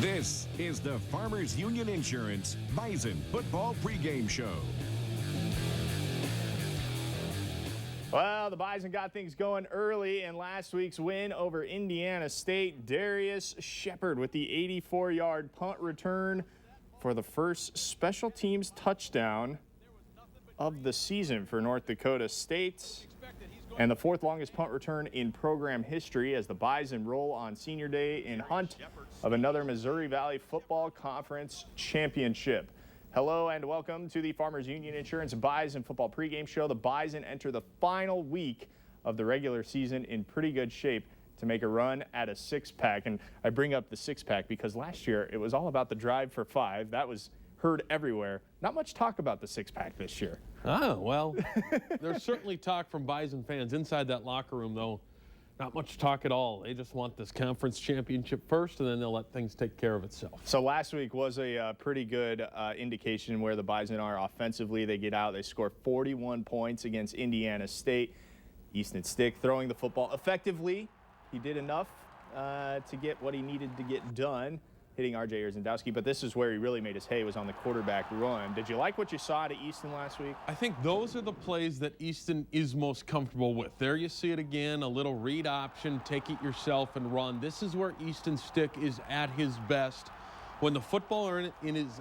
This is the Farmers Union Insurance Bison Football Pregame Show. Well, the Bison got things going early in last week's win over Indiana State. Darius Shepard with the 84-yard punt return for the first special teams touchdown of the season for North Dakota State. And the fourth longest punt return in program history as the Bison roll on senior day in hunt of another Missouri Valley Football Conference championship. Hello and welcome to the Farmers Union Insurance Bison Football Pregame Show. The Bison enter the final week of the regular season in pretty good shape to make a run at a six-pack. And I bring up the six-pack because last year it was all about the drive for five. That was heard everywhere. Not much talk about the six-pack this year. Oh, well, there's certainly talk from Bison fans inside that locker room, though. Not much talk at all. They just want this conference championship first, and then they'll let things take care of itself. So last week was a pretty good indication where the Bison are offensively. They get out, they score 41 points against Indiana State. Easton Stick throwing the football effectively. He did enough to get what he needed to get done, hitting R.J. Erzendowski, but this is where he really made his hay, was on the quarterback run. Did you like what you saw at Easton last week? I think those are the plays that Easton is most comfortable with. There you see it again, a little read option, take it yourself and run. This is where Easton Stick is at his best. When the football is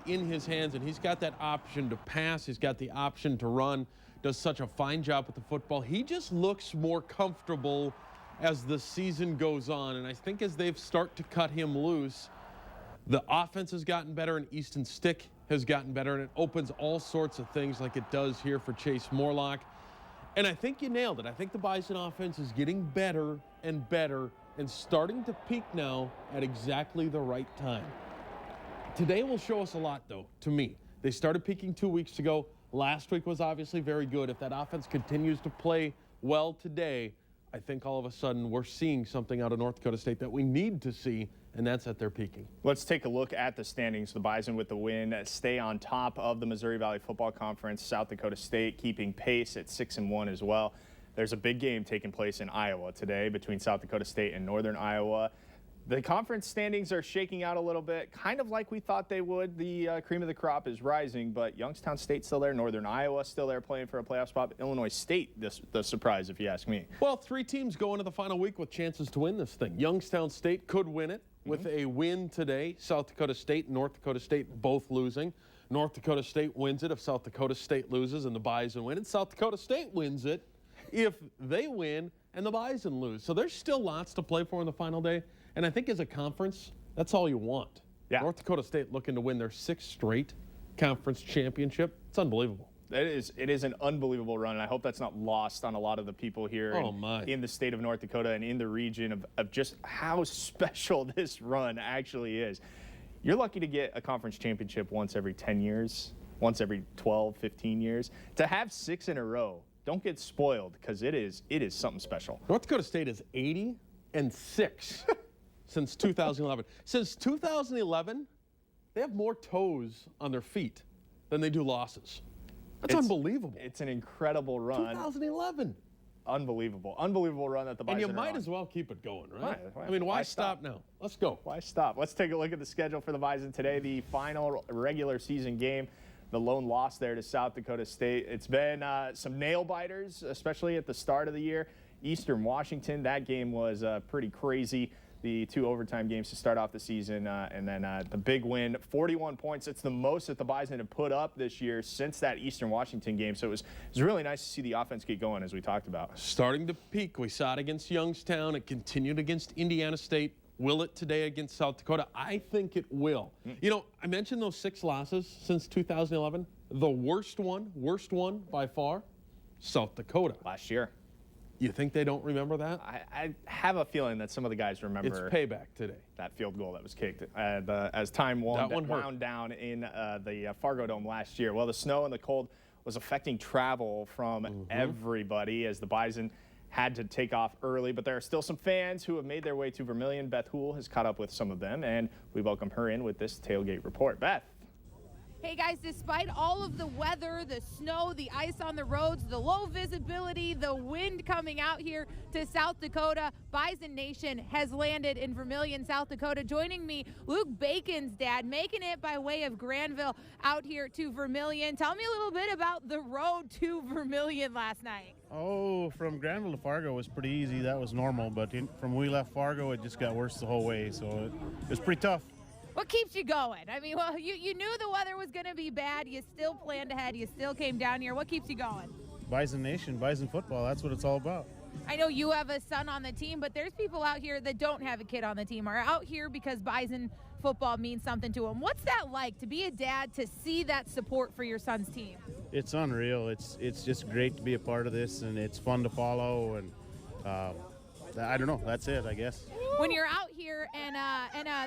in his hands and he's got that option to pass, he's got the option to run, does such a fine job with the football. He just looks more comfortable as the season goes on, and I think as they start to cut him loose, the offense has gotten better and Easton Stick has gotten better, and it opens all sorts of things like it does here for Chase Morlock. And I think you nailed it. I think the Bison offense is getting better and better and starting to peak now at exactly the right time. Today will show us a lot, though, to me. They started peaking 2 weeks ago. Last week was obviously very good. If that offense continues to play well today, I think all of a sudden we're seeing something out of North Dakota State that we need to see, and that's at their peaking. Let's take a look at the standings. The Bison with the win stay on top of the Missouri Valley Football Conference. South Dakota State keeping pace at 6-1 as well. There's a big game taking place in Iowa today between South Dakota State and Northern Iowa. The conference standings are shaking out a little bit, kind of like we thought they would. The cream of the crop is rising, but Youngstown State's still there. Northern Iowa still there playing for a playoff spot. Illinois State, the surprise, if you ask me. Well, three teams go into the final week with chances to win this thing. Youngstown State could win it with a win today. South Dakota State and North Dakota State both losing. North Dakota State wins it if South Dakota State loses and the Bison win it. South Dakota State wins it if they win and the Bison lose. So there's still lots to play for in the final day. And I think as a conference, that's all you want. Yeah. North Dakota State looking to win their sixth straight conference championship. It's unbelievable. It is an unbelievable run, and I hope that's not lost on a lot of the people here in the state of North Dakota and in the region of just how special this run actually is. You're lucky to get a conference championship once every 10 years, once every 12, 15 years. To have 6 in a row, don't get spoiled, because it is something special. North Dakota State is 80-6 since 2011. Since 2011, they have more toes on their feet than they do losses. That's unbelievable. It's an incredible run. 2011. Unbelievable run that the Bison And you might on. as well keep it going, right? I mean, why stop now? Let's go. Why stop? Let's take a look at the schedule for the Bison today. The final regular season game, the lone loss there to South Dakota State. It's been some nail biters, especially at the start of the year. Eastern Washington, that game was pretty crazy. The 2 overtime games to start off the season, and then the big win, 41 points. It's the most that the Bison have put up this year since that Eastern Washington game. So it was really nice to see the offense get going, as we talked about. Starting to peak. We saw it against Youngstown. It continued against Indiana State. Will it today against South Dakota? I think it will. You know, I mentioned those 6 losses since 2011. The worst one by far, South Dakota. Last year. You think they don't remember that? I have a feeling that some of the guys remember. It's payback today. That field goal that was kicked as time wound down in the Fargo Dome last year. Well, the snow and the cold was affecting travel from everybody as the Bison had to take off early. But there are still some fans who have made their way to Vermilion. Beth Hool has caught up with some of them, and we welcome her in with this tailgate report. Beth. Hey guys, despite all of the weather, the snow, the ice on the roads, the low visibility, the wind coming out here to South Dakota, Bison Nation has landed in Vermilion, South Dakota. Joining me, Luke Bacon's dad, making it by way of Granville out here to Vermilion. Tell me a little bit about the road to Vermilion last night. Oh, from Granville to Fargo was pretty easy. That was normal, but from we left Fargo, it just got worse the whole way, so it was pretty tough. What keeps you going? I mean, well, you knew the weather was going to be bad. You still planned ahead. You still came down here. What keeps you going? Bison Nation, Bison football, that's what it's all about. I know you have a son on the team, but there's people out here that don't have a kid on the team, are out here because Bison football means something to them. What's that like to be a dad, to see that support for your son's team? It's unreal. It's just great to be a part of this, and it's fun to follow, and I don't know. That's it, I guess. When you're out here and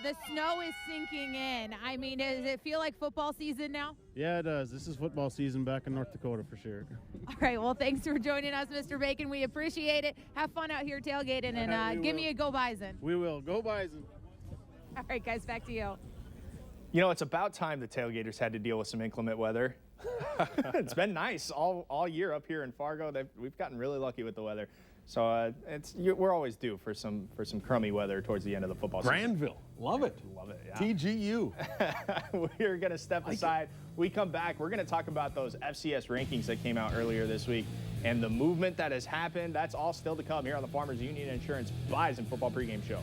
the snow is sinking in, I mean, does it feel like football season now? Yeah, it does. This is football season back in North Dakota for sure. All right, well, thanks for joining us, Mr. Bacon. We appreciate it. Have fun out here tailgating, and give me a go Bison. We will. Go Bison. All right, guys, back to you. You know, it's about time the tailgaters had to deal with some inclement weather. It's been nice all year up here in Fargo. We've gotten really lucky with the weather. So we're always due for some crummy weather towards the end of the football season. Granville, love it. Love it, yeah. TGU. We're going to step aside. We come back. We're going to talk about those FCS rankings that came out earlier this week and the movement that has happened. That's all still to come here on the Farmers Union Insurance Bison Football Pregame Show.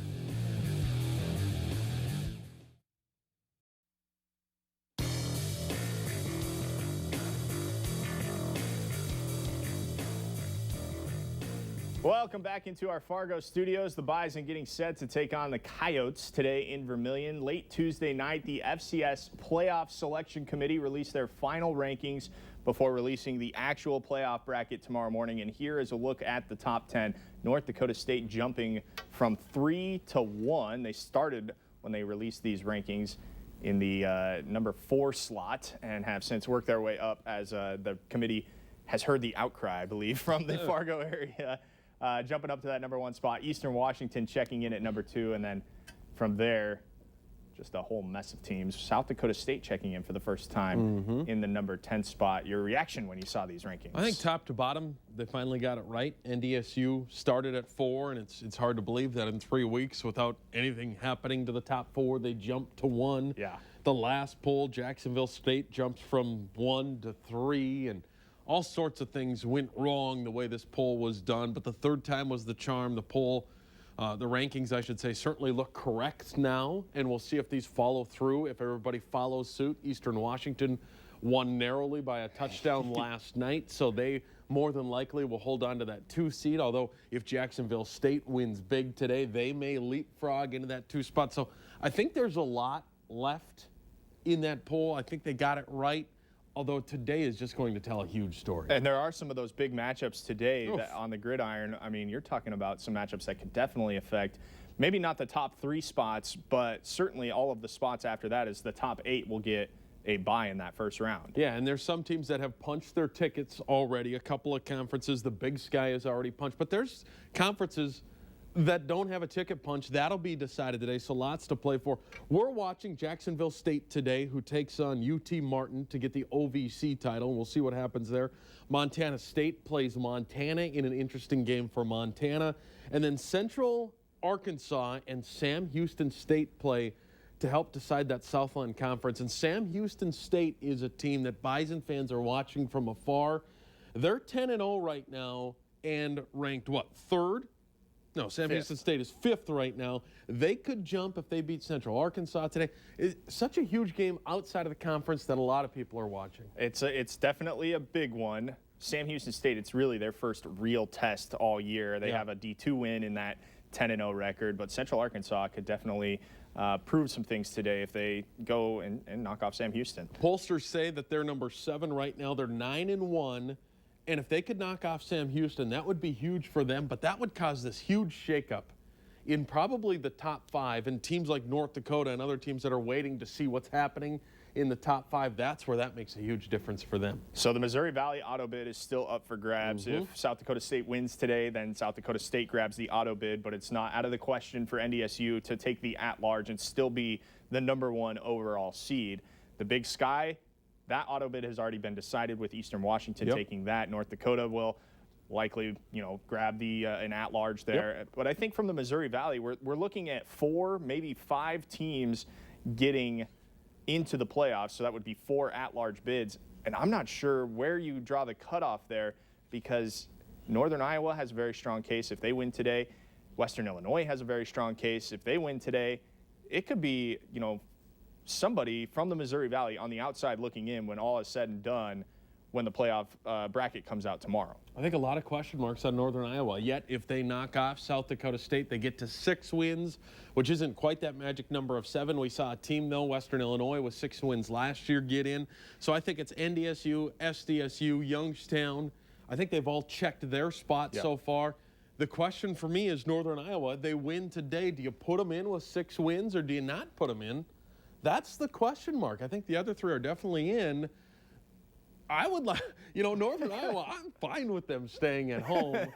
Welcome back into our Fargo studios. The Bison getting set to take on the Coyotes today in Vermilion. Late Tuesday night, the FCS Playoff Selection Committee released their final rankings before releasing the actual playoff bracket tomorrow morning. And here is a look at the top 10. North Dakota State jumping from 3 to 1. They started when they released these rankings in the number 4 slot and have since worked their way up as the committee has heard the outcry, I believe, from the Fargo area. Jumping up to that number 1 spot. Eastern Washington checking in at number 2, and then from there, just a whole mess of teams. South Dakota State checking in for the first time in the number 10 spot. Your reaction when you saw these rankings? I think top to bottom, they finally got it right. NDSU started at 4, and it's hard to believe that in 3 weeks without anything happening to the top 4, they jumped to 1. Yeah. The last poll, Jacksonville State jumped from 1 to 3, and all sorts of things went wrong the way this poll was done, but the third time was the charm. The poll, the rankings, I should say, certainly look correct now, and we'll see if these follow through, if everybody follows suit. Eastern Washington won narrowly by a touchdown last night, so they more than likely will hold on to that 2 seed, although if Jacksonville State wins big today, they may leapfrog into that 2 spot. So I think there's a lot left in that poll. I think they got it right. Although today is just going to tell a huge story. And there are some of those big matchups today that on the gridiron. I mean, you're talking about some matchups that could definitely affect maybe not the top 3 spots, but certainly all of the spots after that, as the top 8 will get a bye in that first round. Yeah, and there's some teams that have punched their tickets already. A couple of conferences, the Big Sky has already punched, but there's conferences that don't have a ticket punch. That'll be decided today, so lots to play for. We're watching Jacksonville State today, who takes on UT Martin to get the OVC title. We'll see what happens there. Montana State plays Montana in an interesting game for Montana. And then Central Arkansas and Sam Houston State play to help decide that Southland Conference. And Sam Houston State is a team that Bison fans are watching from afar. They're 10-0 right now and ranked, what, 3rd? No, Sam Houston State is 5th right now. They could jump if they beat Central Arkansas today. It's such a huge game outside of the conference that a lot of people are watching. It's definitely a big one. Sam Houston State, it's really their first real test all year. They have a D2 win in that 10-0 record, but Central Arkansas could definitely prove some things today if they go and knock off Sam Houston. Pollsters say that they're number 7 right now. They're 9-1. And if they could knock off Sam Houston, that would be huge for them, but that would cause this huge shakeup in probably the top 5, and teams like North Dakota and other teams that are waiting to see what's happening in the top 5, that's where that makes a huge difference for them. So the Missouri Valley auto bid is still up for grabs. If South Dakota State wins today, then South Dakota State grabs the auto bid, but it's not out of the question for NDSU to take the at-large and still be the number 1 overall seed. The Big Sky, that auto bid has already been decided with Eastern Washington Yep. taking that. North Dakota will likely, grab the an at-large there. Yep. But I think from the Missouri Valley, we're looking at 4, maybe 5 teams getting into the playoffs. So that would be 4 at-large bids. And I'm not sure where you draw the cutoff there, because Northern Iowa has a very strong case if they win today. Western Illinois has a very strong case if they win today. It could be, somebody from the Missouri Valley on the outside looking in when all is said and done, when the playoff bracket comes out tomorrow. I think a lot of question marks on Northern Iowa. Yet, if they knock off South Dakota State, they get to 6 wins, which isn't quite that magic number of 7. We saw a team, though, Western Illinois, with 6 wins last year, get in. So I think it's NDSU, SDSU, Youngstown. I think they've all checked their spot so far. The question for me is Northern Iowa. They win today. Do you put them in with 6 wins, or do you not put them in? That's the question mark. I think the other 3 are definitely in. I would like, Northern Iowa, I'm fine with them staying at home.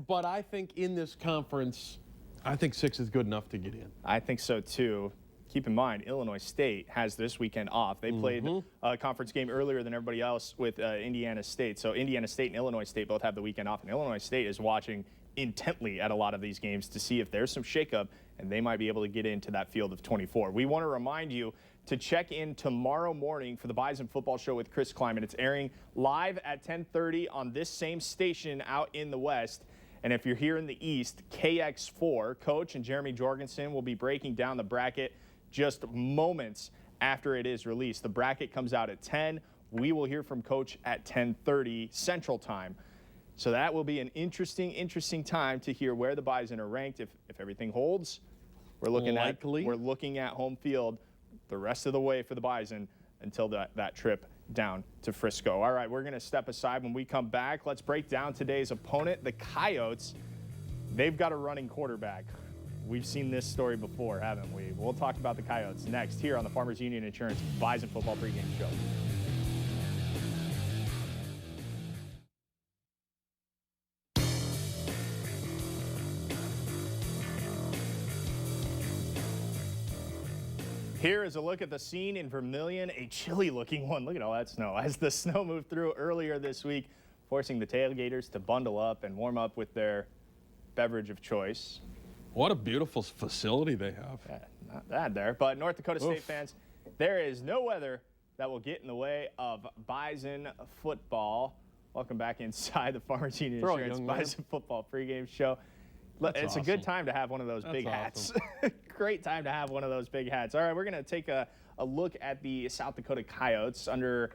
But I think in this conference, I think 6 is good enough to get in. I think so, too. Keep in mind, Illinois State has this weekend off. They played a conference game earlier than everybody else with Indiana State. So Indiana State and Illinois State both have the weekend off. And Illinois State is watching intently at a lot of these games to see if there's some shakeup, and they might be able to get into that field of 24. We want to remind you to check in tomorrow morning for the Bison Football Show with Chris Kleiman. It's airing live at 10:30 on this same station out in the West. And if you're here in the East, KX4, Coach and Jeremy Jorgensen will be breaking down the bracket just moments after it is released. The bracket comes out at 10. We will hear from Coach at 10:30 Central Time. So that will be an interesting time to hear where the Bison are ranked. If everything holds, we're looking at home field the rest of the way for the Bison until that trip down to Frisco. All right, we're going to step aside. When we come back, let's break down today's opponent, the Coyotes. They've got a running quarterback. We've seen this story before, haven't we? We'll talk about the Coyotes next here on the Farmers Union Insurance Bison Football Pregame Show. Here is a look at the scene in Vermilion, a chilly-looking one. Look at all that snow. As the snow moved through earlier this week, forcing the tailgaters to bundle up and warm up with their beverage of choice. What a beautiful facility they have. Yeah, not bad there. But North Dakota State fans, there is no weather that will get in the way of Bison football. Welcome back inside the Farmers Union Insurance Bison Football Pregame Show. It's a good time to have one of those big hats. Great time to have one of those big hats. All right, we're going to take a look at the South Dakota Coyotes under,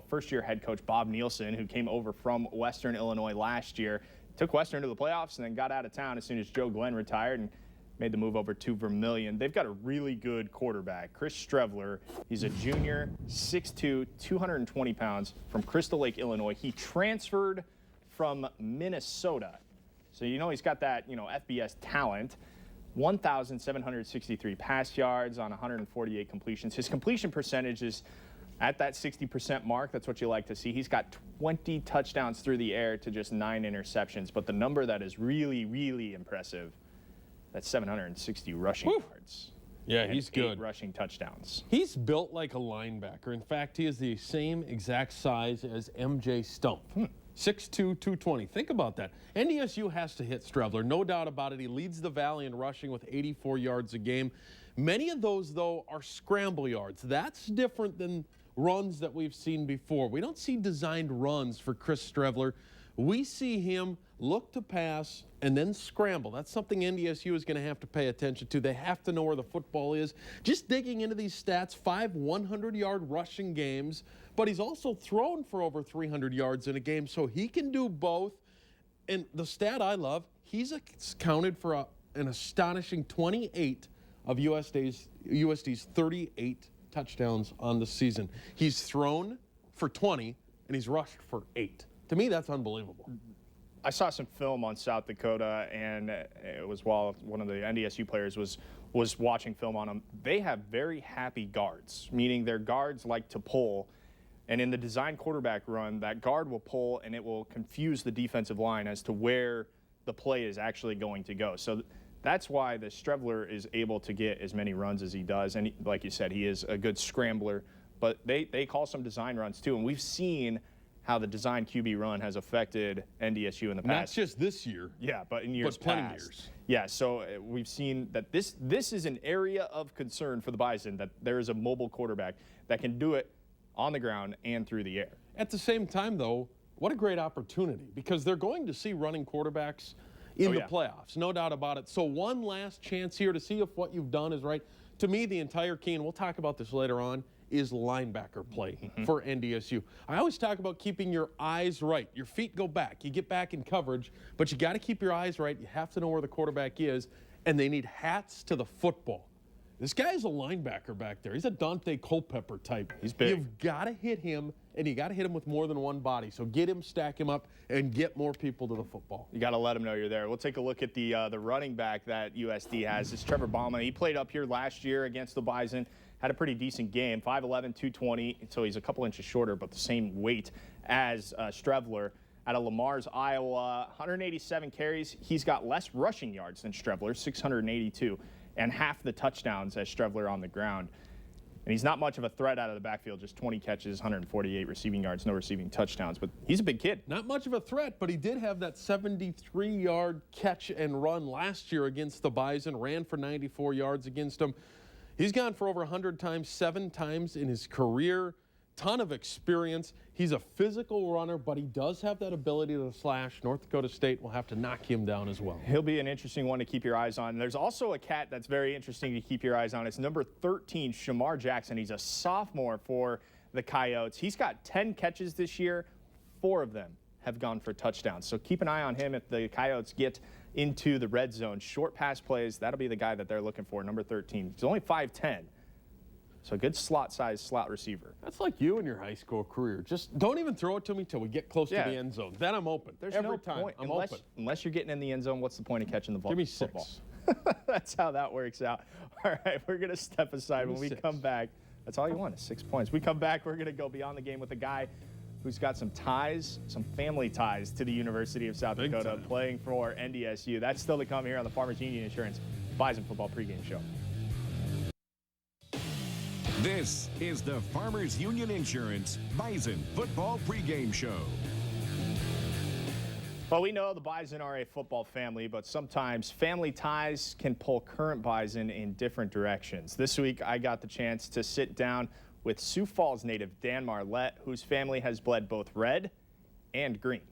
first-year head coach Bob Nielsen, who came over from Western Illinois last year. Took Western to the playoffs and then got out of town as soon as Joe Glenn retired and made the move over to Vermilion. They've got a really good quarterback, Chris Strevler. He's a junior, 6'2", 220 pounds, from Crystal Lake, Illinois. He transferred from Minnesota. So he's got that, FBS talent. 1,763 pass yards on 148 completions. His completion percentage is at that 60% mark. That's what you like to see. He's got 20 touchdowns through the air to just 9 interceptions. But the number that is really, really impressive, that's 760 rushing yards. Yeah, he's good. 8 rushing touchdowns. He's built like a linebacker. In fact, he is the same exact size as MJ Stump. 6'2", 220. Think about that. NDSU has to hit Strevler, no doubt about it. He leads the Valley in rushing with 84 yards a game. Many of those, though, are scramble yards. That's different than runs that we've seen before. We don't see designed runs for Chris Strevler. We see him look to pass and then scramble. That's something NDSU is going to have to pay attention to. They have to know where the football is. Just digging into these stats, 5 100-yard rushing games, but he's also thrown for over 300 yards in a game, so he can do both. And the stat I love, he's accounted for an astonishing 28 of USD's 38 touchdowns on the season. He's thrown for 20, and he's rushed for 8. To me, that's unbelievable. I saw some film on South Dakota, and it was while one of the NDSU players was watching film on them. They have very happy guards, meaning their guards like to pull. And in the design quarterback run, that guard will pull, and it will confuse the defensive line as to where the play is actually going to go. So that's why the Strevler is able to get as many runs as he does. And like you said, he is a good scrambler. but they call some design runs too, and we've seen how the design QB run has affected NDSU in the past. Not just this year. Yeah, but in years plenty past. years. Yeah, so we've seen that this is an area of concern for the Bison, that there is a mobile quarterback that can do it on the ground and through the air. At the same time, though, what a great opportunity, because they're going to see running quarterbacks in the playoffs, no doubt about it. So one last chance here to see if what you've done is right. To me, the entire key, and we'll talk about this later on, is linebacker play for NDSU. I always talk about keeping your eyes right. Your feet go back. You get back in coverage, but you got to keep your eyes right. You have to know where the quarterback is, and they need hats to the football. This guy's a linebacker back there. He's a Dante Culpepper type. He's big. You've got to hit him, and you got to hit him with more than one body. So get him, stack him up, and get more people to the football. You got to let him know you're there. We'll take a look at the running back that USD has. It's Trevor Bauman. He played up here last year against the Bison. Had a pretty decent game, 5'11", 220, so he's a couple inches shorter, but the same weight as Strevler. Out of Lamar's, Iowa, 187 carries. He's got less rushing yards than Strevler, 682, and half the touchdowns as Strevler on the ground. And he's not much of a threat out of the backfield, just 20 catches, 148 receiving yards, no receiving touchdowns, but he's a big kid. Not much of a threat, but he did have that 73-yard catch and run last year against the Bison, ran for 94 yards against them. He's gone for over 100 times, 7 times in his career. Ton of experience. He's a physical runner, but he does have that ability to slash. North Dakota State will have to knock him down as well. He'll be an interesting one to keep your eyes on. There's also a cat that's very interesting to keep your eyes on. It's number 13, Shamar Jackson. He's a sophomore for the Coyotes. He's got 10 catches this year. 4 of them have gone for touchdowns. So keep an eye on him if the Coyotes get into the red zone. Short pass plays, that'll be the guy that they're looking for, number 13. He's only 5'10", so a good slot-sized slot receiver. That's like you in your high school career. Just don't even throw it to me till we get close to the end zone. Then I'm open. There's Every no time point. I'm unless, open. Unless you're getting in the end zone, what's the point of catching the ball? Give me football? 6. That's how that works out. All right, we're going to step aside. When we come back, that's all you want is 6 points. We come back, we're going to go beyond the game with a guy who's got some ties, some family ties to the University of South Dakota, playing for NDSU. That's still to come here on the Farmers Union Insurance Bison Football Pregame Show. This is the Farmers Union Insurance Bison Football Pregame Show. Well, we know the Bison are a football family, but sometimes family ties can pull current Bison in different directions. This week, I got the chance to sit down with Sioux Falls native Dan Marlette, whose family has bled both red and green.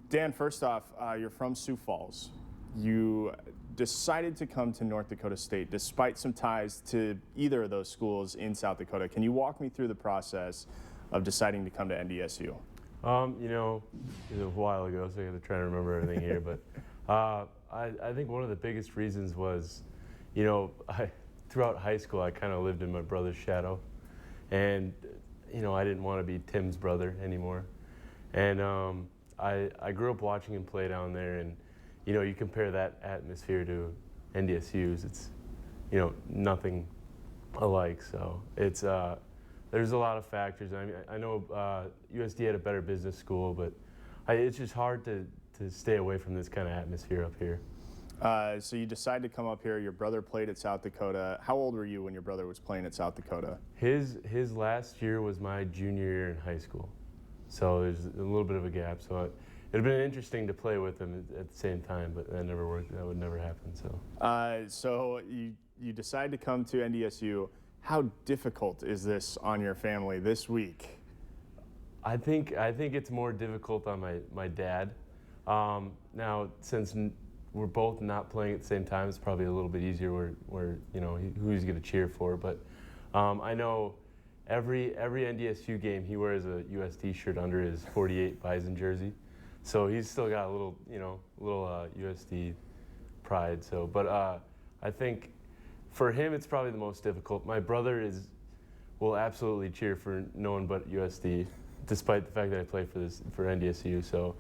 Dan, first off, you're from Sioux Falls. You decided to come to North Dakota State despite some ties to either of those schools in South Dakota. Can you walk me through the process of deciding to come to NDSU? You know, it was a while ago, so I got to try to remember everything here. But I think one of the biggest reasons was, you know, throughout high school, I kind of lived in my brother's shadow. And, you know, I didn't want to be Tim's brother anymore. And I grew up watching him play down there. And, you know, you compare that atmosphere to NDSU's, it's, you know, nothing alike. So it's, there's a lot of factors. I mean, I know USD had a better business school, but it's just hard to stay away from this kind of atmosphere up here. So you decided to come up here. Your brother played at South Dakota. How old were you when your brother was playing at South Dakota? His last year was my junior year in high school. So there's a little bit of a gap. So it'd have been interesting to play with him at the same time, but that never worked. That would never happen. So you decide to come to NDSU. How difficult is this on your family this week? I think it's more difficult on my dad. Now, since we're both not playing at the same time, it's probably a little bit easier where you know, who he's going to cheer for. But I know every NDSU game he wears a USD shirt under his 48 Bison jersey, so he's still got a little, you know, USD pride. So, but I think for him it's probably the most difficult. My brother will absolutely cheer for no one but USD, despite the fact that I play for NDSU. So.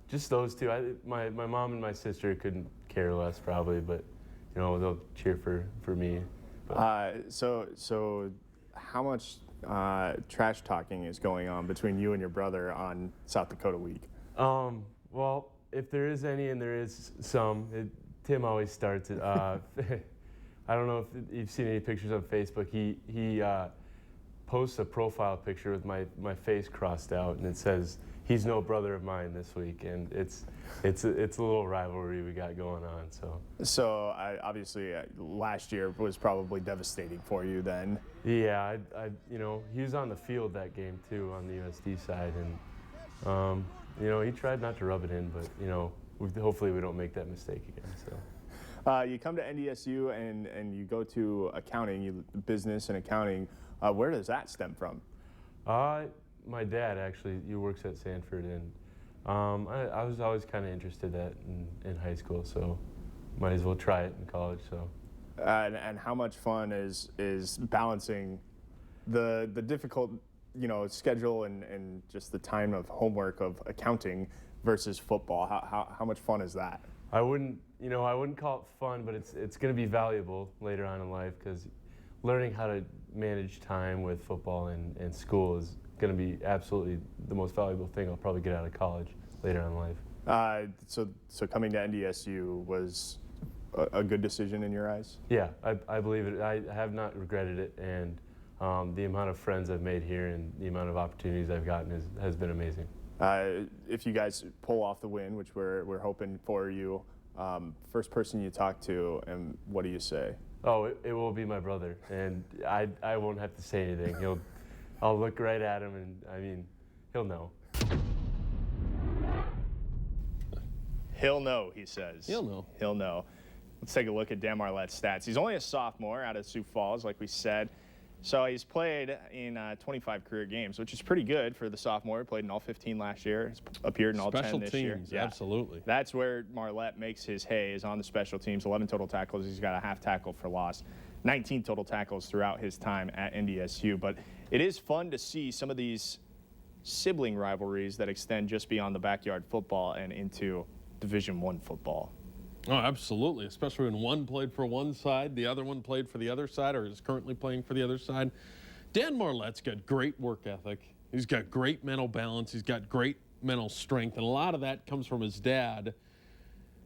Just those two. My mom and my sister couldn't care less probably, but you know, they'll cheer for me. So how much trash talking is going on between you and your brother on South Dakota week? Well, if there is any, and there is some, it Tim always starts it. I don't know if you've seen any pictures on Facebook. He posts a profile picture with my face crossed out, and it says, "He's no brother of mine this week," and it's a little rivalry we got going on. So obviously last year was probably devastating for you then. Yeah, he was on the field that game too on the USD side, and he tried not to rub it in, but hopefully we don't make that mistake again. So. You come to NDSU and you go to accounting, business and accounting. Where does that stem from? My dad actually, he works at Sanford, and I was always kind of interested in high school, so might as well try it in college. So. And how much fun is balancing the difficult schedule and just the time of homework of accounting versus football? How much fun is that? I wouldn't call it fun, but it's going to be valuable later on in life, because learning how to manage time with football and school is going to be absolutely the most valuable thing I'll probably get out of college later on in life. So coming to NDSU was a good decision in your eyes? Yeah, I believe it. I have not regretted it, and the amount of friends I've made here and the amount of opportunities I've gotten has been amazing. If you guys pull off the win, which we're hoping for you, first person you talk to, and what do you say? Oh, it will be my brother, and I won't have to say anything. I'll look right at him, and he'll know. He'll know, he says. He'll know. He'll know. Let's take a look at Dan Marlette's stats. He's only a sophomore out of Sioux Falls, like we said. So he's played in 25 career games, which is pretty good for the sophomore. Played in all 15 last year. He's appeared in all 10 this year. Special teams, absolutely. That's where Marlette makes his hay, is on the special teams. 11 total tackles. He's got a half tackle for loss. 19 total tackles throughout his time at NDSU. But it is fun to see some of these sibling rivalries that extend just beyond the backyard football and into Division I football. Oh, absolutely, especially when one played for one side, the other one played for the other side, or is currently playing for the other side. Dan Marlette's got great work ethic. He's got great mental balance. He's got great mental strength, and a lot of that comes from his dad.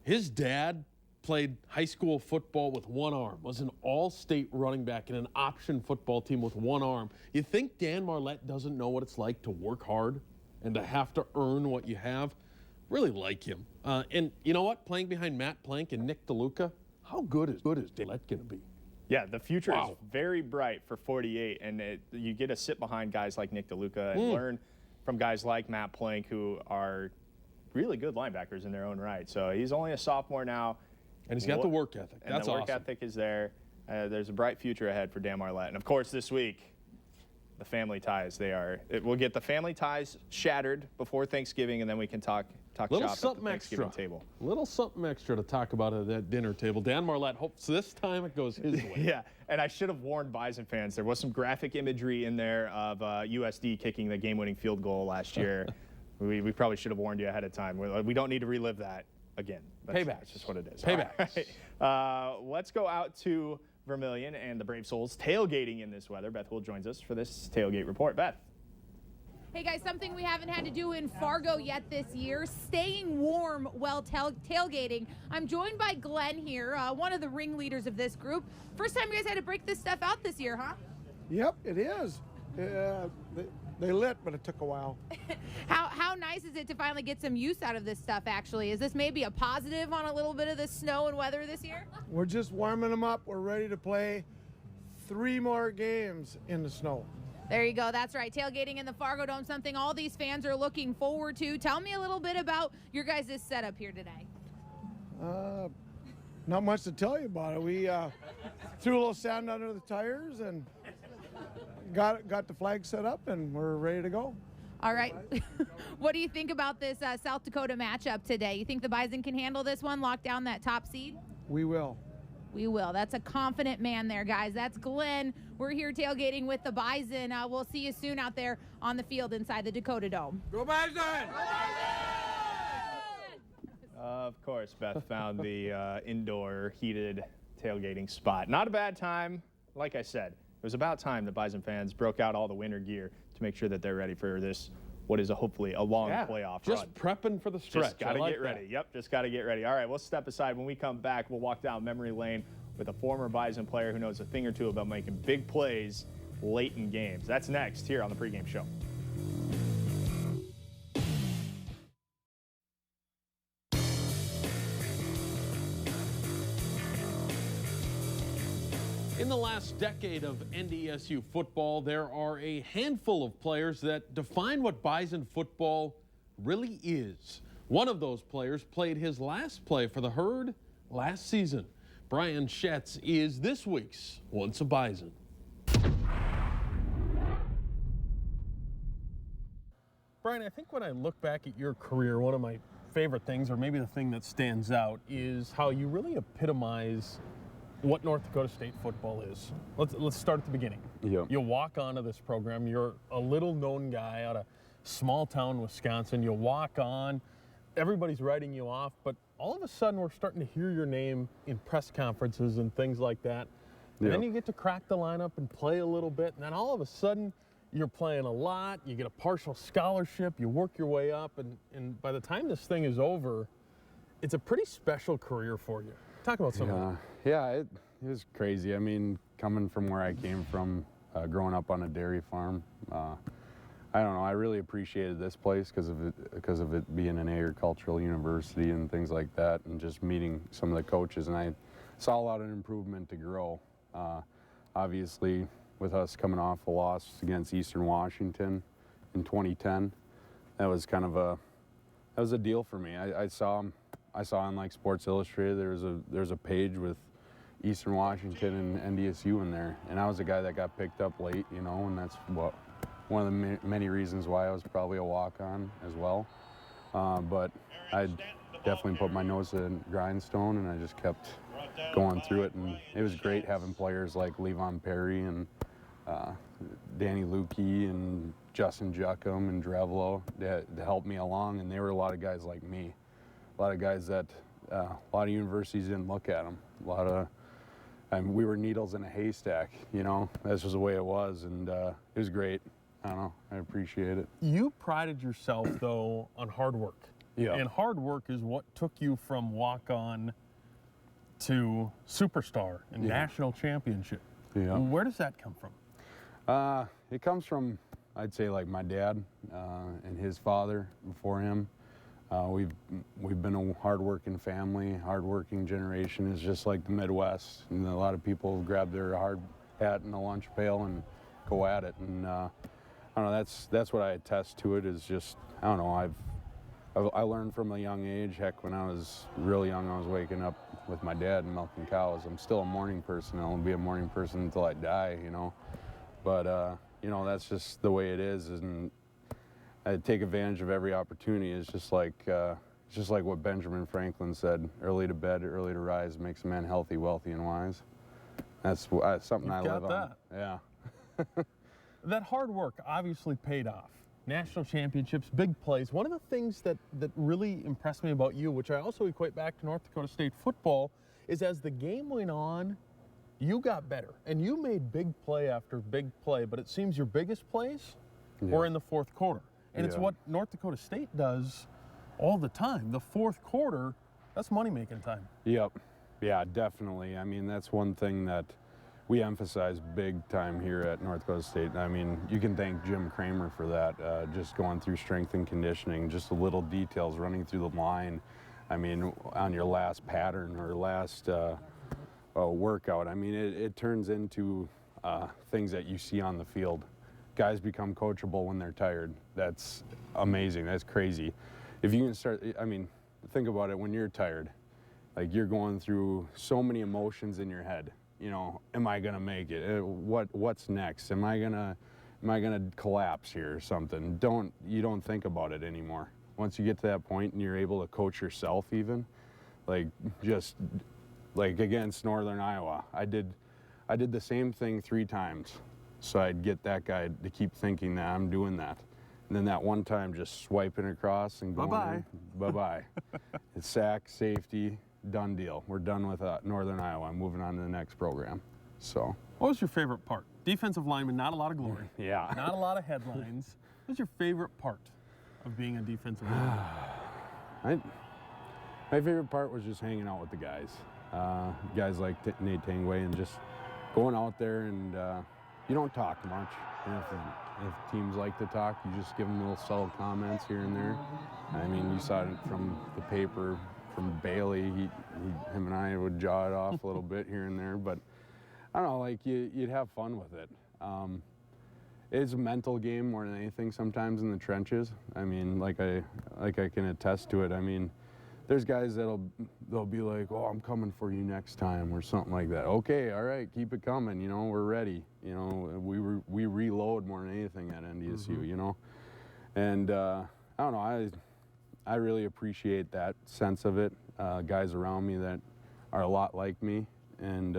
His dad played high school football with one arm, was an all-state running back in an option football team with one arm. You think Dan Marlette doesn't know what it's like to work hard and to have to earn what you have? Really like him. And you know what? Playing behind Matt Plank and Nick DeLuca, how good is Dan Marlette going to be? Yeah, the future is very bright for 48, and you get to sit behind guys like Nick DeLuca and learn from guys like Matt Plank, who are really good linebackers in their own right. So he's only a sophomore now. And he's got the work ethic. And That's the work awesome. ethic is there. There's a bright future ahead for Dan Marlette. And, of course, this week, the family ties. We'll get the family ties shattered before Thanksgiving, and then we can talk shop at the Thanksgiving table. Little something extra to talk about at that dinner table. Dan Marlette hopes this time it goes his way. Yeah, and I should have warned Bison fans. There was some graphic imagery in there of USD kicking the game-winning field goal last year. We probably should have warned you ahead of time. We don't need to relive that again. Payback. That's just what it is. Payback. Right. Let's go out to Vermilion and the Brave Souls tailgating in this weather. Beth Will joins us for this tailgate report. Beth. Hey guys, something we haven't had to do in Fargo yet this year, staying warm while tailgating. I'm joined by Glenn here, one of the ringleaders of this group. First time you guys had to break this stuff out this year, huh? Yep, it is. They lit, but it took a while. How nice is it to finally get some use out of this stuff, actually? Is this maybe a positive on a little bit of the snow and weather this year? We're just warming them up. We're ready to play 3 more games in the snow. There you go. That's right. Tailgating in the Fargo Dome, something all these fans are looking forward to. Tell me a little bit about your guys' setup here today. Not much to tell you about it. We threw a little sand under the tires and got the flag set up, and we're ready to go. All right. What do you think about this South Dakota matchup today? You think the Bison can handle this one, lock down that top seed? We will. We will. That's a confident man there, guys. That's Glenn. We're here tailgating with the Bison. We'll see you soon out there on the field inside the Dakota Dome. Go Bison! Of course, Beth found the indoor heated tailgating spot. Not a bad time. Like I said, it was about time the Bison fans broke out all the winter gear to make sure that they're ready for this what is hopefully a long playoff just run. prepping for the stretch. Just got to get ready. Yep, just got to get ready. All right, we'll step aside. When we come back, we'll walk down memory lane with a former Bison player who knows a thing or two about making big plays late in games. That's next here on the pregame show. In the last decade of NDSU football, there are a handful of players that define what Bison football really is. One of those players played his last play for the Herd last season. Brian Schetz is this week's Once a Bison. Brian, I think when I look back at your career, one of my favorite things, or maybe the thing that stands out, is how you really epitomize what North Dakota State football is. Let's start at the beginning. Yep. You walk onto this program. You're a little known guy out of small town Wisconsin. You walk on, everybody's writing you off, but all of a sudden we're starting to hear your name in press conferences and things like that. And then you get to crack the lineup and play a little bit, and then all of a sudden you're playing a lot, you get a partial scholarship, you work your way up, and by the time this thing is over, it's a pretty special career for you. Talk about some of that. Yeah, it was crazy. I mean, coming from where I came from, growing up on a dairy farm, I don't know, I really appreciated this place because of it being an agricultural university and things like that, and just meeting some of the coaches, and I saw a lot of improvement to grow. Obviously, with us coming off a loss against Eastern Washington in 2010, that was kind of a deal for me. I saw on like Sports Illustrated there's a page with Eastern Washington and NDSU in there, and I was a guy that got picked up late, you know, and that's one of the many reasons why I was probably a walk-on as well. But I definitely put my nose to the grindstone, and I just kept going through it, and it was great having players like Levon Perry and Danny Lukey and Justin Juckum and Drevlo to help me along, and they were a lot of guys like me. A lot of guys that a lot of universities didn't look at them. We were needles in a haystack, you know. That's just the way it was, and it was great. I don't know. I appreciate it. You prided yourself, though, on hard work. Yeah. And hard work is what took you from walk-on to superstar and national championship. Yeah. Where does that come from? It comes from, I'd say, like my dad and his father before him. We've been a hard-working family, hard-working generation. It's just like the Midwest, and a lot of people grab their hard hat and a lunch pail and go at it. And I don't know. That's what I attest to. It is just, I don't know. I learned from a young age. Heck, when I was really young, I was waking up with my dad and milking cows. I'm still a morning person. I'll be a morning person until I die, you know. But you know, that's just the way it is, and I take advantage of every opportunity. It's just like what Benjamin Franklin said: "Early to bed, early to rise makes a man healthy, wealthy, and wise." That's something I live on. Yeah. That hard work obviously paid off. National championships, big plays. One of the things that really impressed me about you, which I also equate back to North Dakota State football, is as the game went on, you got better. And you made big play after big play, but it seems your biggest plays were in the fourth quarter. And it's what North Dakota State does all the time. The fourth quarter, that's money-making time. Yep. Yeah, definitely. I mean, that's one thing that we emphasize big time here at North Dakota State. I mean, you can thank Jim Kramer for that, just going through strength and conditioning, just the little details running through the line. I mean, on your last pattern or last workout, I mean, it turns into things that you see on the field. Guys become coachable when they're tired. That's amazing. That's crazy. If you can start, I mean, think about it when you're tired. Like, you're going through so many emotions in your head. You know, am I gonna make it? What's next? Am I gonna collapse here or something? You don't think about it anymore. Once you get to that point and you're able to coach yourself, even like just like against Northern Iowa, I did the same thing 3 times. So I'd get that guy to keep thinking that I'm doing that. And then that one time just swiping across and going, bye-bye. It's sack, safety, done deal. We're done with Northern Iowa. I'm moving on to the next program. So. What was your favorite part? Defensive lineman, not a lot of glory. Yeah. Not a lot of headlines. What's your favorite part of being a defensive end? My favorite part was just hanging out with the guys. Guys like Nate Tangway, and just going out there, and you don't talk much. And if teams like to talk, you just give them little subtle comments here and there. I mean, you saw it from the paper from Bailey. Him and I would jaw it off a little bit here and there, but I don't know, like you'd have fun with it. It's a mental game more than anything sometimes in the trenches. I mean, like I can attest to it. I mean, there's guys they'll be like, "Oh, I'm coming for you next time," or something like that. Okay, all right, keep it coming. You know, we're ready. You know, we reload more than anything at NDSU. You know, and I don't know. I really appreciate that sense of it. Guys around me that are a lot like me, and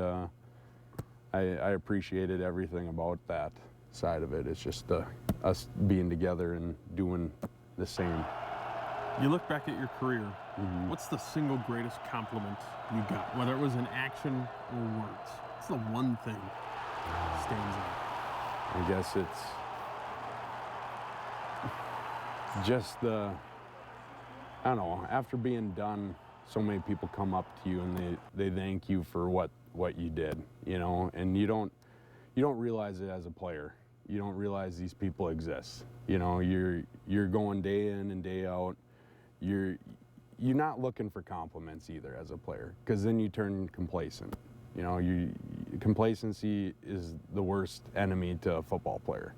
I appreciated everything about that side of it. It's just us being together and doing the same. You look back at your career, what's the single greatest compliment you got, whether it was in action or words? What's the one thing that stands out? I guess it's just I don't know, after being done, so many people come up to you and they thank you for what you did, you know, and you don't realize it as a player. You don't realize these people exist. You know, you're going day in and day out. You're not looking for compliments either as a player, because then you turn complacent. You know, complacency is the worst enemy to a football player.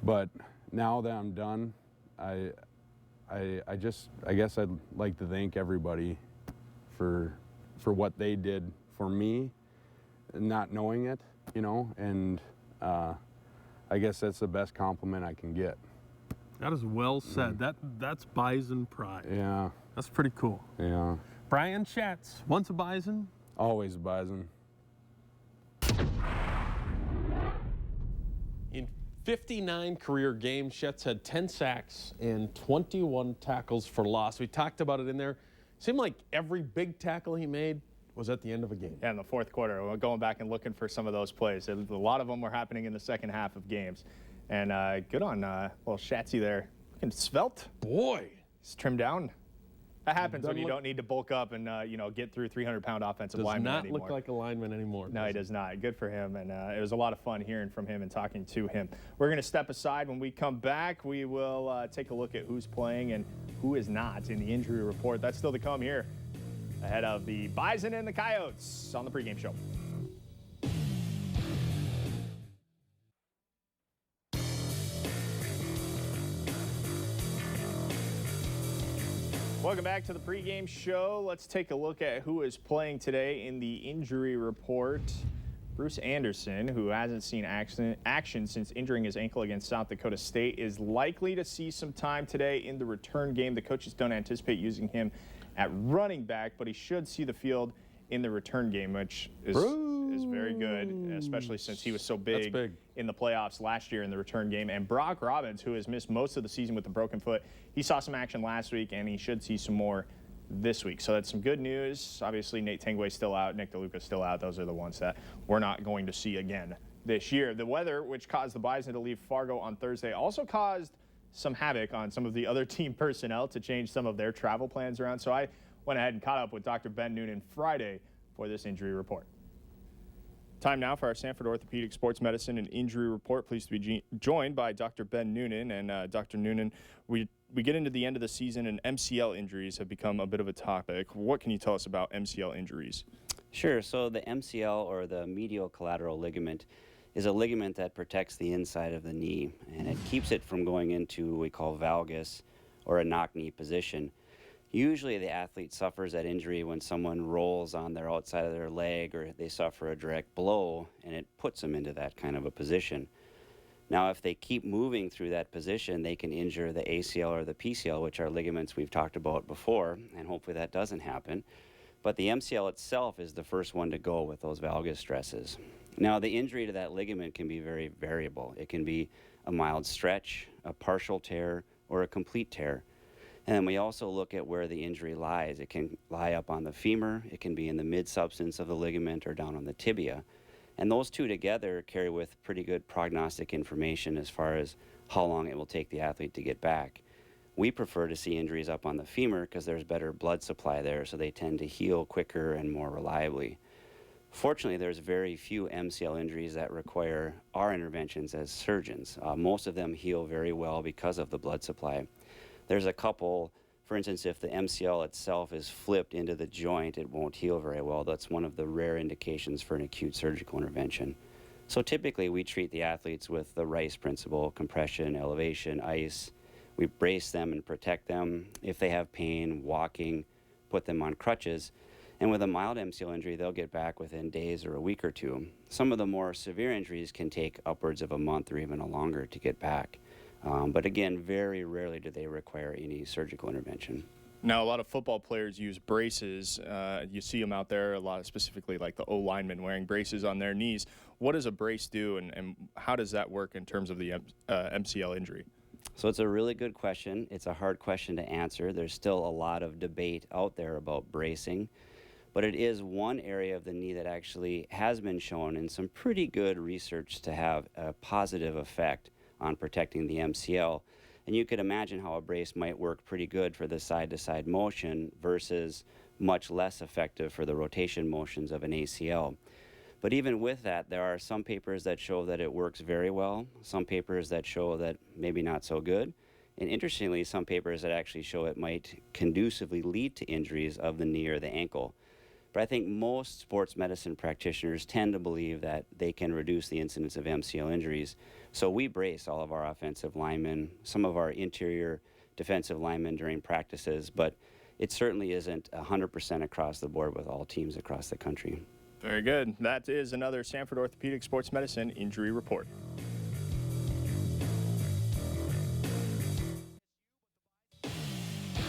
But now that I'm done, I guess I'd like to thank everybody for what they did for me, not knowing it, you know, and I guess that's the best compliment I can get. That is well said. That's Bison pride. Yeah. That's pretty cool. Yeah. Brian Schatz, once a Bison? Always a Bison. In 59 career games, Schatz had 10 sacks and 21 tackles for loss. We talked about it in there. Seemed like every big tackle he made was at the end of a game. Yeah, in the fourth quarter. We're going back and looking for some of those plays. A lot of them were happening in the second half of games. And good on little Shatsy there. Looking svelte. Boy. He's trimmed down. That happens when you don't need to bulk up and get through 300-pound offensive linemen anymore. Does not look like a lineman anymore. No, he does not. Good for him. And it was a lot of fun hearing from him and talking to him. We're going to step aside. When we come back, we will take a look at who's playing and who is not in the injury report. That's still to come here ahead of the Bison and the Coyotes on the pregame show. Welcome back to the pregame show. Let's take a look at who is playing today in the injury report. Bruce Anderson, who hasn't seen action since injuring his ankle against South Dakota State, is likely to see some time today in the return game. The coaches don't anticipate using him at running back, but he should see the field in the return game, which is very good, especially since he was so big in the playoffs last year in the return game. And Brock Robbins, who has missed most of the season with a broken foot, he saw some action last week, and he should see some more this week. So that's some good news. Obviously, Nate Tangway's still out. Nick DeLuca's still out. Those are the ones that we're not going to see again this year. The weather, which caused the Bison to leave Fargo on Thursday, also caused some havoc on some of the other team personnel to change some of their travel plans around. So I went ahead and caught up with Dr. Ben Noonan Friday for this injury report. Time now for our Sanford Orthopedic Sports Medicine and Injury Report. Pleased to be joined by Dr. Ben Noonan. And Dr. Noonan, we get into the end of the season, and MCL injuries have become a bit of a topic. What can you tell us about MCL injuries? Sure. So the MCL, or the medial collateral ligament, is a ligament that protects the inside of the knee, and it keeps it from going into what we call valgus, or a knock knee position. Usually the athlete suffers that injury when someone rolls on their outside of their leg, or they suffer a direct blow, and it puts them into that kind of a position. Now, if they keep moving through that position, they can injure the ACL or the PCL, which are ligaments we've talked about before, and hopefully that doesn't happen. But the MCL itself is the first one to go with those valgus stresses. Now, the injury to that ligament can be very variable. It can be a mild stretch, a partial tear, or a complete tear. And then we also look at where the injury lies. It can lie up on the femur, it can be in the mid-substance of the ligament, or down on the tibia. And those two together carry with pretty good prognostic information as far as how long it will take the athlete to get back. We prefer to see injuries up on the femur because there's better blood supply there, so they tend to heal quicker and more reliably. Fortunately, there's very few MCL injuries that require our interventions as surgeons. Most of them heal very well because of the blood supply. There's a couple, for instance, if the MCL itself is flipped into the joint, it won't heal very well. That's one of the rare indications for an acute surgical intervention. So typically we treat the athletes with the RICE principle: compression, elevation, ice. We brace them and protect them. If they have pain, walking, put them on crutches. And with a mild MCL injury, they'll get back within days or a week or two. Some of the more severe injuries can take upwards of a month or even longer to get back. But again, very rarely do they require any surgical intervention. Now, a lot of football players use braces. You see them out there a lot, specifically like the O-linemen wearing braces on their knees. What does a brace do, and how does that work in terms of the MCL injury? So it's a really good question. It's a hard question to answer. There's still a lot of debate out there about bracing. But it is one area of the knee that actually has been shown in some pretty good research to have a positive effect on protecting the MCL. And you could imagine how a brace might work pretty good for the side-to-side motion versus much less effective for the rotation motions of an ACL. But even with that, there are some papers that show that it works very well, some papers that show that maybe not so good, and interestingly, some papers that actually show it might conducively lead to injuries of the knee or the ankle. But I think most sports medicine practitioners tend to believe that they can reduce the incidence of MCL injuries. So we brace all of our offensive linemen, some of our interior defensive linemen during practices, but it certainly isn't 100% across the board with all teams across the country. Very good. That is another Sanford Orthopedic Sports Medicine Injury Report.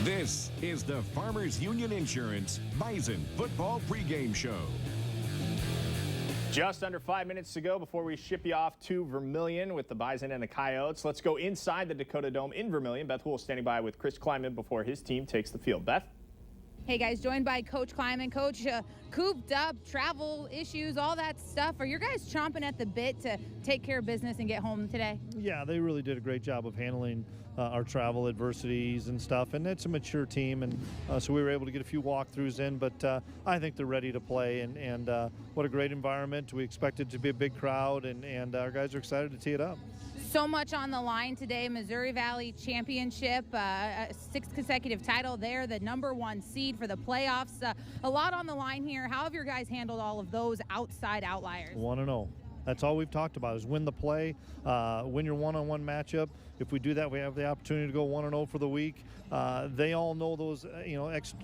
This is the Farmers Union Insurance Bison Football Pregame Show. Just under 5 minutes to go before we ship you off to Vermillion with the Bison and the Coyotes. Let's go inside the Dakota Dome in Vermillion. Beth Houle standing by with Chris Kleiman before his team takes the field. Beth? Hey guys, joined by Coach Kleiman. Coach, cooped up, travel issues, all that stuff. Are your guys chomping at the bit to take care of business and get home today? Yeah, they really did a great job of handling our travel adversities and stuff, and it's a mature team, and so we were able to get a few walkthroughs in, but I think they're ready to play, and what a great environment. We expect it to be a big crowd, and our guys are excited to tee it up. So much on the line today. Missouri Valley Championship, a sixth consecutive title there, the #1 seed for the playoffs. A lot on the line here. How have your guys handled all of those outside outliers? 1-0. That's all we've talked about is win the play, win your one-on-one matchup. If we do that, we have the opportunity to go 1-0 for the week. They all know those,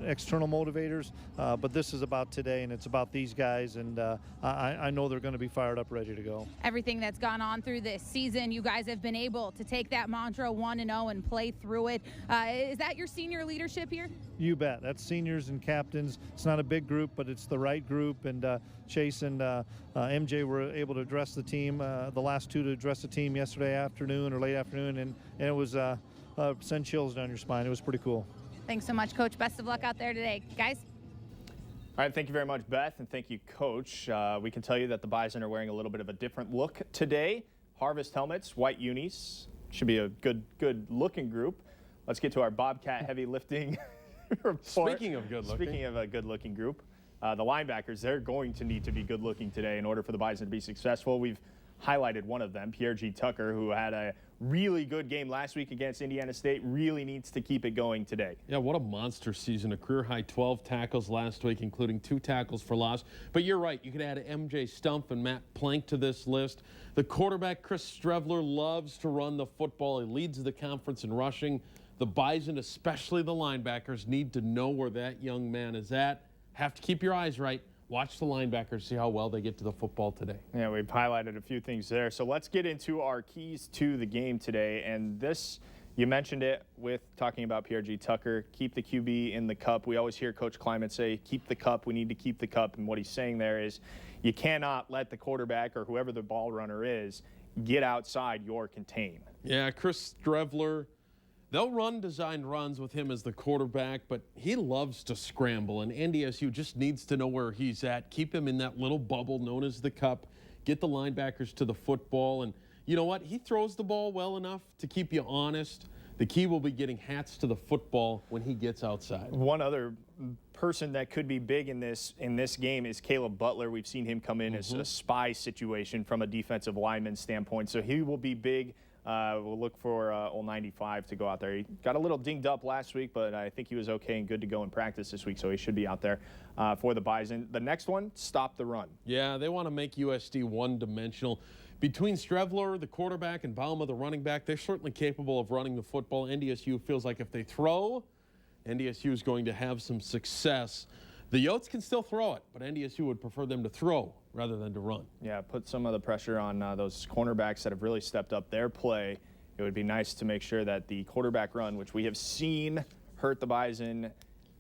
external motivators, but this is about today, and it's about these guys, and I know they're going to be fired up, ready to go. Everything that's gone on through this season, you guys have been able to take that mantra 1-0 and play through it. Is that your senior leadership here? You bet. That's seniors and captains. It's not a big group, but it's the right group, and Chase and MJ were able to address the team, the last two to address the team yesterday afternoon or late afternoon, and it was send chills down your spine. It was pretty cool. Thanks so much, Coach. Best of luck out there today, guys. All right, thank you very much, Beth, and thank you, Coach. We can tell you that the Bison are wearing a little bit of a different look today. Harvest helmets, white unis. Should be a good-looking group. Let's get to our Bobcat heavy lifting report. Speaking of good-looking. Speaking of a good-looking group, the linebackers, they're going to need to be good-looking today in order for the Bison to be successful. We've highlighted one of them, Pierre G. Tucker, who had a really good game last week against Indiana State, really needs to keep it going today. Yeah, what a monster season. A career-high 12 tackles last week, including 2 tackles for loss. But you're right, you could add MJ Stumpf and Matt Plank to this list. The quarterback, Chris Strevler, loves to run the football. He leads the conference in rushing. The Bison, especially the linebackers, need to know where that young man is at. Have to keep your eyes right. Watch the linebackers, see how well they get to the football today. Yeah, we've highlighted a few things there. So let's get into our keys to the game today. And this, you mentioned it with talking about Pierre G. Tucker, keep the QB in the cup. We always hear Coach Kleiman say, keep the cup, we need to keep the cup. And what he's saying there is you cannot let the quarterback or whoever the ball runner is get outside your contain. Yeah, Chris Strevler, they'll run designed runs with him as the quarterback, but he loves to scramble, and NDSU just needs to know where he's at. Keep him in that little bubble known as the cup. Get the linebackers to the football, and you know what? He throws the ball well enough to keep you honest. The key will be getting hats to the football when he gets outside. One other person that could be big in this game is Caleb Butler. We've seen him come in as a spy situation from a defensive lineman standpoint, so he will be big. We'll look for old 95 to go out there. He got a little dinged up last week, but I think he was okay and good to go in practice this week, so he should be out there for the Bison. The next one, stop the run. Yeah, they want to make USD one-dimensional. Between Strevler, the quarterback, and Bauma, the running back, they're certainly capable of running the football. NDSU feels like if they throw, NDSU is going to have some success. The Yotes can still throw it, but NDSU would prefer them to throw rather than to run. Yeah, put some of the pressure on those cornerbacks that have really stepped up their play. It would be nice to make sure that the quarterback run, which we have seen hurt the Bison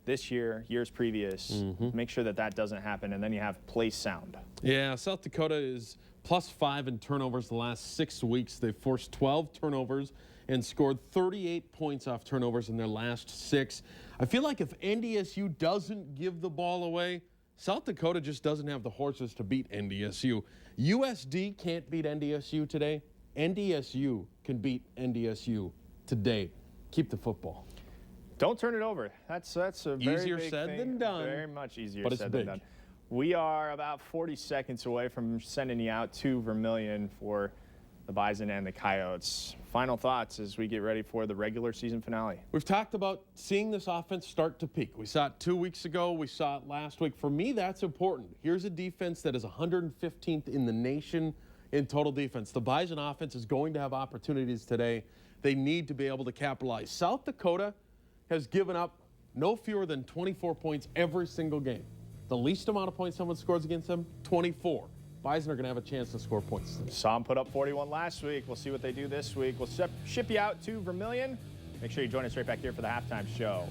this year, years previous, make sure that doesn't happen, and then you have play sound. Yeah, South Dakota is +5 in turnovers the last 6 weeks. They've forced 12 turnovers and scored 38 points off turnovers in their last 6. I feel like if NDSU doesn't give the ball away, South Dakota just doesn't have the horses to beat NDSU. USD can't beat NDSU today. NDSU can beat NDSU today. Keep the football. Don't turn it over. That's a very easier big said thing. than done. Very much easier but it's said big. than done. We are about 40 seconds away from sending you out to Vermilion for the Bison and the Coyotes. Final thoughts as we get ready for the regular season finale. We've talked about seeing this offense start to peak. We saw it 2 weeks ago. We saw it last week. For me, that's important. Here's a defense that is 115th in the nation in total defense. The Bison offense is going to have opportunities today. They need to be able to capitalize. South Dakota has given up no fewer than 24 points every single game. The least amount of points someone scores against them, 24. Bison are going to have a chance to score points today. Saw them put up 41 last week. We'll see what they do this week. We'll ship you out to Vermilion. Make sure you join us right back here for the halftime show.